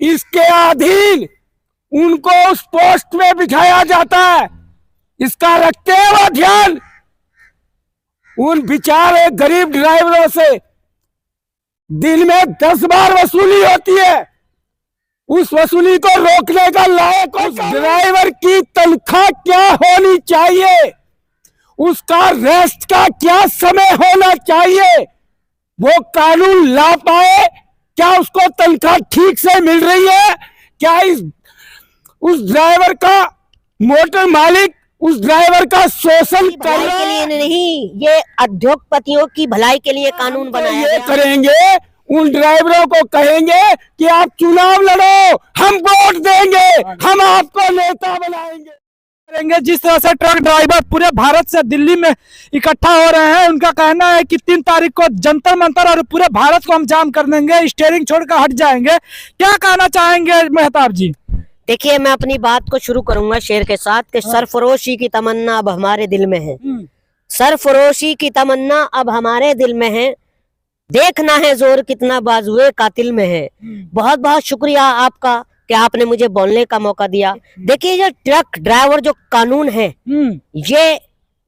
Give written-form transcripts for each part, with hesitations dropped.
इसके अधीन उनको उस पोस्ट में बिठाया जाता है। इसका रखते हुए ध्यान उन बेचारे गरीब ड्राइवरों से दिन में 10 बार वसूली होती है। उस वसूली को रोकने का लायक उस ड्राइवर की तनख्वाह क्या होनी चाहिए, उसका रेस्ट का क्या समय होना चाहिए, वो कानून ला पाए। क्या उसको तनख्वाह ठीक से मिल रही है? क्या उस ड्राइवर का मोटर मालिक उस ड्राइवर का शोषण कर रहा है? के लिए नहीं, ये उद्योगपतियों की भलाई के लिए कानून बनाया ये गया। करेंगे, उन ड्राइवरों को कहेंगे कि आप चुनाव लड़ो, हम वोट देंगे, हम आपको नेता बनाएंगे। करेंगे। जिस तरह से ट्रक ड्राइवर पूरे भारत से दिल्ली में इकट्ठा हो रहे हैं, उनका कहना है कि 3 तारीख को जंतर मंतर और पूरे भारत को हम जाम कर देंगे, स्टीयरिंग छोड़कर हट जाएंगे। क्या कहना चाहेंगे मेहताब जी? देखिए, मैं अपनी बात को शुरू करूंगा शेर के साथ कि सरफरोशी की तमन्ना अब हमारे दिल में है। सरफरोशी की तमन्ना अब हमारे दिल में है, देखना है जोर कितना बाजुए कातिल में है। बहुत बहुत शुक्रिया आपका कि आपने मुझे बोलने का मौका दिया। देखिए, ये ट्रक ड्राइवर जो कानून है, ये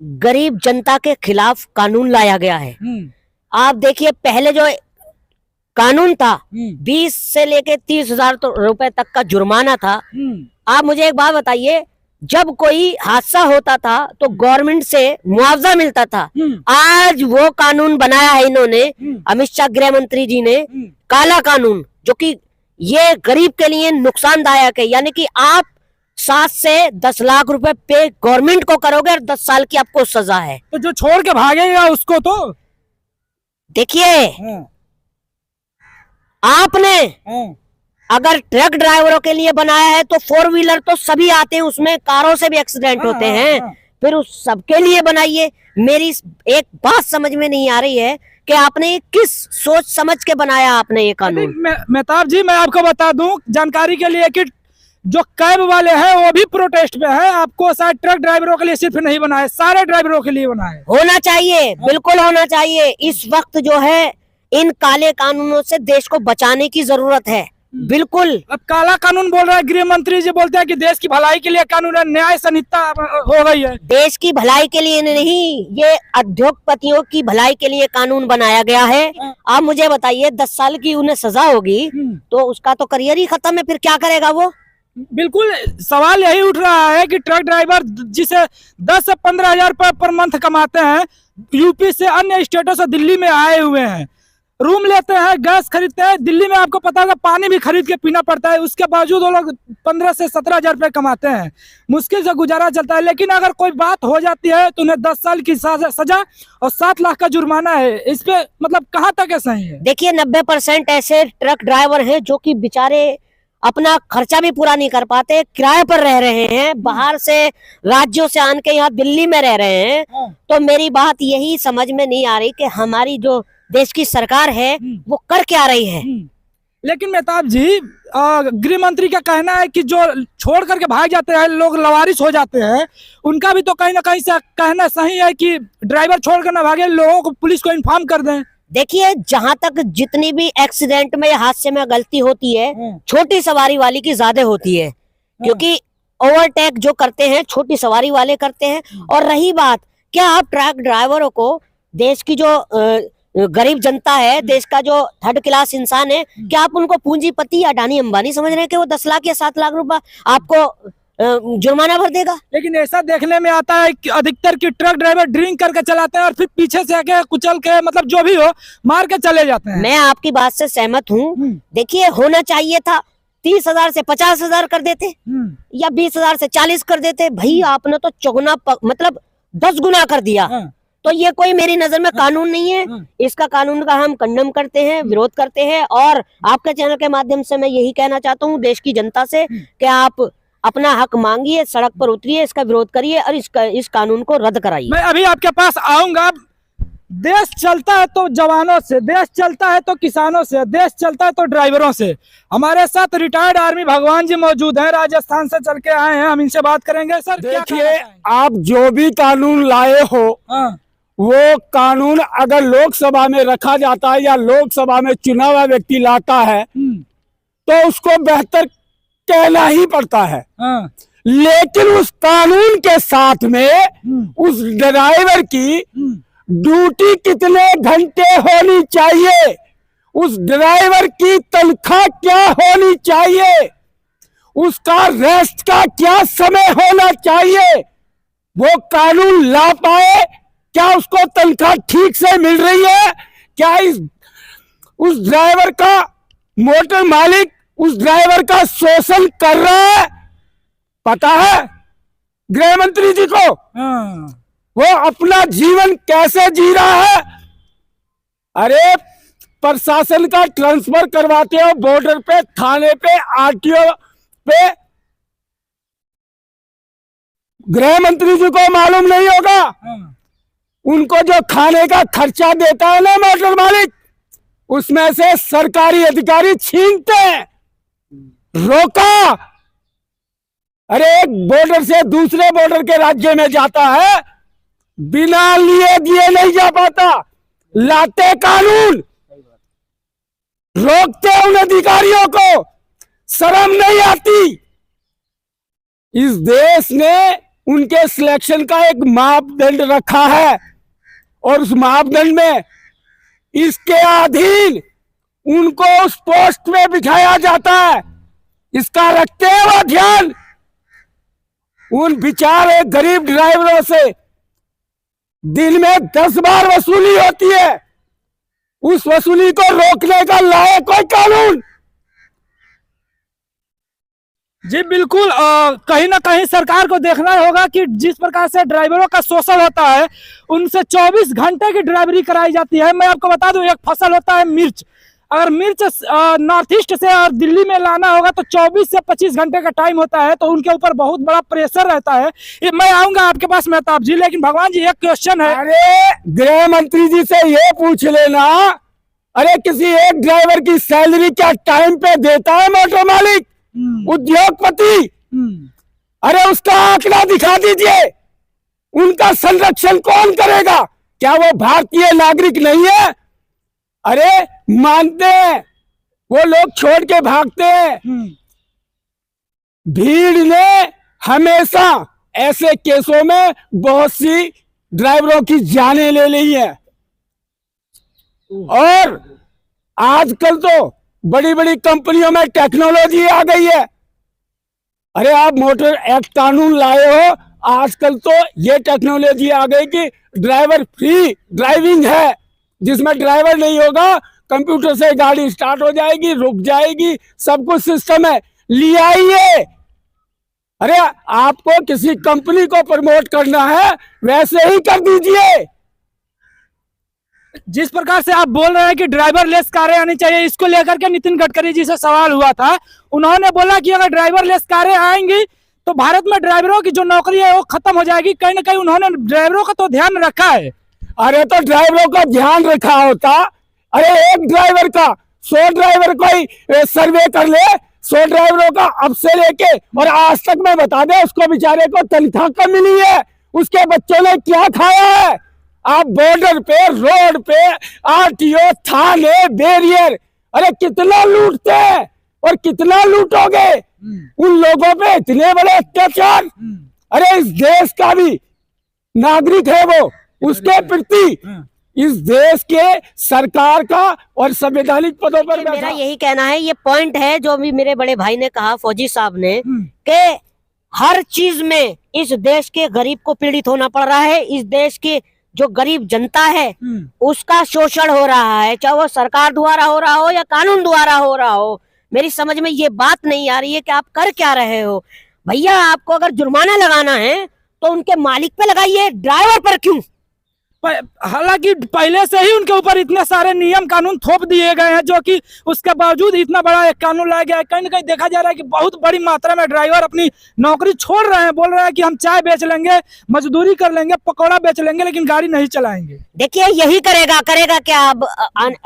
गरीब जनता के खिलाफ कानून लाया गया है। आप देखिए, पहले जो कानून था 20 से लेके 30,000 रुपए तक का जुर्माना था। आप मुझे एक बात बताइए, जब कोई हादसा होता था तो गवर्नमेंट से मुआवजा मिलता था। आज वो कानून बनाया है इन्होंने, अमित शाह गृह मंत्री जी ने, काला कानून, जो कि ये गरीब के लिए नुकसानदायक है। यानी कि आप 7 से 10 लाख रुपए पे गवर्नमेंट को करोगे और 10 साल की आपको सजा है। तो जो छोड़ के भागेगा उसको तो देखिए, आपने अगर ट्रक ड्राइवरों के लिए बनाया है तो 4 व्हीलर तो सभी आते हैं, उसमें कारों से भी एक्सीडेंट होते हैं। फिर उस सबके लिए बनाइए। मेरी एक बात समझ में नहीं आ रही है कि आपने किस सोच समझ के बनाया आपने ये कानून। मेहताब जी, मैं आपको बता दूं जानकारी के लिए कि जो कैब वाले हैं वो भी प्रोटेस्ट पे है। आपको शायद ट्रक ड्राइवरों के लिए सिर्फ नहीं बना है, सारे ड्राइवरों के लिए बना है। होना चाहिए, बिल्कुल होना चाहिए। इस वक्त जो है, इन काले कानूनों से देश को बचाने की जरूरत है। बिल्कुल। अब काला कानून बोल रहा है, गृह मंत्री जी बोलते हैं कि देश की भलाई के लिए कानून है, न्याय संहिता हो गई है। देश की भलाई के लिए नहीं, ये उद्योगपतियों की भलाई के लिए कानून बनाया गया है। आप मुझे बताइए, 10 साल की उन्हें सजा होगी तो उसका तो करियर ही खत्म है, फिर क्या करेगा वो? बिल्कुल, सवाल यही उठ रहा है कि ट्रक ड्राइवर जिसे 10 से 15,000 पर मंथ कमाते हैं, यूपी से अन्य स्टेटों से दिल्ली में आए हुए हैं, रूम लेते हैं, गैस खरीदते हैं। दिल्ली में आपको पता है पानी भी खरीद के पीना पड़ता है, उसके बावजूद वो लोग 15 से 17,000 रुपए कमाते हैं, मुश्किल से गुजारा चलता है। लेकिन अगर कोई बात हो जाती है तो उन्हें 10 साल की सजा और 7 लाख का जुर्माना है। इस पे मतलब कहाँ तक है सही है? देखिए, 90% ऐसे ट्रक ड्राइवर हैं जो कि बेचारे अपना खर्चा भी पूरा नहीं कर पाते, किराए पर रह रहे हैं, बाहर से राज्यों से आन के यहाँ दिल्ली में रह रहे हैं। तो मेरी बात यही समझ में नहीं आ रही कि हमारी जो देश की सरकार है वो कर क्या रही है। लेकिन मेहताब जी, गृह मंत्री का कहना है कि जो छोड़ करके भाग जाते हैं लोग, लवारिस हो जाते हैं, उनका भी तो कहीं ना कहीं से कहना सही है कि ड्राइवर छोड़ कर ना भागे, लोगों को, पुलिस को इन्फॉर्म कर दें। देखिए, जहां तक जितनी भी एक्सीडेंट में या हादसे में गलती होती है, छोटी सवारी वाली की ज्यादा होती है, क्योंकि ओवरटेक जो करते हैं छोटी सवारी वाले करते हैं। और रही बात, क्या आप ट्रक ड्राइवरों को, देश की जो गरीब जनता है, देश का जो 3rd क्लास इंसान है, क्या आप उनको पूंजीपति या अडानी अंबानी समझ रहे हैं कि वो 10 लाख या 7 लाख रुपए आपको जुर्माना भर देगा? लेकिन ऐसा देखने में आता है कि अधिकतर की ट्रक ड्राइवर ड्रिंक करके चलाते हैं और फिर पीछे से आके कुचल के, मतलब जो भी हो, मार के चले जाते हैं। मैं आपकी बात से सहमत हूँ। देखिए, होना चाहिए था 30,000 से 50,000 कर देते, या 20,000 से 40 कर देते। भाई, आपने तो चौगुना मतलब 10 गुना कर दिया। तो ये कोई मेरी नजर में कानून नहीं है। इसका कानून का हम कंडम करते हैं, विरोध करते हैं। और आपके चैनल के माध्यम से मैं यही कहना चाहता हूँ देश की जनता से कि आप अपना हक मांगिए, सड़क पर उतरिए, इसका विरोध करिए और इस कानून को रद्द कराइए। मैं अभी आपके पास आऊंगा। देश चलता है तो जवानों से, देश चलता है तो किसानों से, देश चलता है तो ड्राइवरों से। हमारे साथ रिटायर्ड आर्मी भगवान जी मौजूद हैं, राजस्थान से चल के आए हैं, हम इनसे बात करेंगे। सर, देखिए, आप जो भी कानून लाए हो, वो कानून अगर लोकसभा में रखा जाता है या लोकसभा में चुना हुआ व्यक्ति लाता है तो उसको बेहतर कहना ही पड़ता है। हाँ। लेकिन उस कानून के साथ में उस ड्राइवर की ड्यूटी कितने घंटे होनी चाहिए, उस ड्राइवर की तनख्वाह क्या होनी चाहिए, उसका रेस्ट का क्या समय होना चाहिए, वो कानून ला पाए। क्या उसको तनख्वाह ठीक से मिल रही है? क्या उस ड्राइवर का मोटर मालिक उस ड्राइवर का शोषण कर रहा है? पता है गृह मंत्री जी को? हाँ। वो अपना जीवन कैसे जी रहा है? अरे प्रशासन का ट्रांसफर करवाते हो बॉर्डर पे, थाने पे, आरटीओ पे, गृह मंत्री जी को मालूम नहीं होगा? हाँ। उनको जो खाने का खर्चा देता है ना मोटर मालिक, उसमें से सरकारी अधिकारी छीनते हैं। रोका। अरे एक बॉर्डर से दूसरे बॉर्डर के राज्य में जाता है, बिना लिए दिए नहीं जा पाता। लाते कानून, रोकते उन अधिकारियों को, शर्म नहीं आती। इस देश ने उनके सिलेक्शन का एक मापदंड रखा है और उस मापदंड में इसके अधीन उनको उस पोस्ट में बिठाया जाता है। इसका रखते हुए ध्यान उन बेचारे गरीब ड्राइवरों से दिन में 10 बार वसूली होती है। उस वसूली को रोकने का लाए कोई कानून? जी बिल्कुल, कहीं ना कहीं सरकार को देखना होगा कि जिस प्रकार से ड्राइवरों का शोषण होता है, उनसे 24 घंटे की ड्राइवरी कराई जाती है। मैं आपको बता दूं, एक फसल होता है मिर्च। अगर मिर्च नॉर्थ ईस्ट से और दिल्ली में लाना होगा तो 24 से 25 घंटे का टाइम होता है, तो उनके ऊपर बहुत बड़ा प्रेशर रहता है। मैं आऊंगा आपके पास मेहताब जी, लेकिन भगवान जी एक क्वेश्चन है। अरे गृह मंत्री जी से ये पूछ लेना, अरे किसी एक ड्राइवर की सैलरी क्या टाइम पे देता है मोटर मालिक, उद्योगपति? अरे उसका आंकड़ा दिखा दीजिए। उनका संरक्षण कौन करेगा? क्या वो भारतीय नागरिक नहीं है? अरे मानते हैं, वो लोग छोड़ के भागते हैं। भीड़ ने हमेशा ऐसे केसों में बहुत सी ड्राइवरों की जानें ले ली है। और आजकल तो बड़ी बड़ी कंपनियों में टेक्नोलॉजी आ गई है। अरे आप मोटर एक्ट कानून लाए हो, आजकल तो ये टेक्नोलॉजी आ गई कि ड्राइवर फ्री ड्राइविंग है, जिसमें ड्राइवर नहीं होगा, कंप्यूटर से गाड़ी स्टार्ट हो जाएगी, रुक जाएगी, सब कुछ सिस्टम है। ले आइए। अरे आपको किसी कंपनी को प्रमोट करना है, वैसे ही कर दीजिए। जिस प्रकार से आप बोल रहे हैं कि ड्राइवर लेस कारें आनी चाहिए, इसको लेकर के नितिन गडकरी जी से सवाल हुआ था। उन्होंने बोला कि अगर ड्राइवर लेस कारें आएंगी तो भारत में ड्राइवरों की जो नौकरी है वो खत्म हो जाएगी। कहीं ना कहीं उन्होंने ड्राइवरों का तो ध्यान रखा है। अरे तो ड्राइवरों का ध्यान रखा होता, अरे एक ड्राइवर का 100 ड्राइवर को सर्वे कर ले, 100 ड्राइवरों का अब से लेके और आज तक मैं बता दे, उसको बेचारे को तनख्वाह कम मिली है, उसके बच्चों ने क्या खाया है। आप बॉर्डर पे, रोड पे, आरटीओ, थाने, बैरियर, अरे कितना लूटते हैं और कितना लूटोगे। उन लोगों पे इतने बड़े अत्याचार। अरे इस देश का भी नागरिक है वो, उसके प्रति इस देश के सरकार का और संवैधानिक पदों पर मेरा यही कहना है, ये पॉइंट है जो भी मेरे बड़े भाई ने कहा, फौजी साहब ने, कि हर चीज में इस देश के गरीब को पीड़ित होना पड़ रहा है। इस देश की जो गरीब जनता है उसका शोषण हो रहा है, चाहे वो सरकार द्वारा हो रहा हो या कानून द्वारा हो रहा हो। मेरी समझ में ये बात नहीं आ रही है कि आप कर क्या रहे हो। भैया आपको अगर जुर्माना लगाना है तो उनके मालिक पे लगाइए, ड्राइवर पर क्यों? हालांकि पहले से ही उनके ऊपर इतने सारे नियम कानून थोप दिए गए हैं, जो कि उसके बावजूद इतना बड़ा एक कानून लाया गया है। कहीं ना कहीं देखा जा रहा है कि बहुत बड़ी मात्रा में ड्राइवर अपनी नौकरी छोड़ रहे हैं, बोल रहे हैं कि हम चाय बेच लेंगे, मजदूरी कर लेंगे, पकौड़ा बेच लेंगे, लेकिन गाड़ी नहीं चलाएंगे। देखिए यही करेगा क्या अब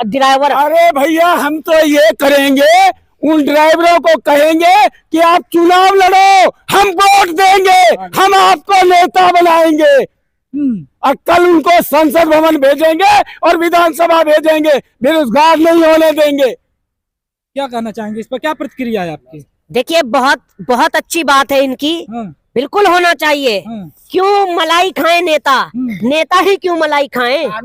ड्राइवर? अरे भैया हम तो ये करेंगे, उन ड्राइवरों को कहेंगे कि आप चुनाव लड़ो, हम वोट देंगे, हम आपको नेता बनाएंगे। और कल उनको संसद भवन भेजेंगे और विधानसभा भेजेंगे, बेरोजगार नहीं होने देंगे। क्या कहना चाहेंगे इस पर, क्या प्रतिक्रिया है आपकी? देखिए बहुत बहुत अच्छी बात है इनकी, हाँ, बिल्कुल होना चाहिए। हाँ, क्यों मलाई खाए नेता, नेता ही क्यों मलाई खाएं? हाँ।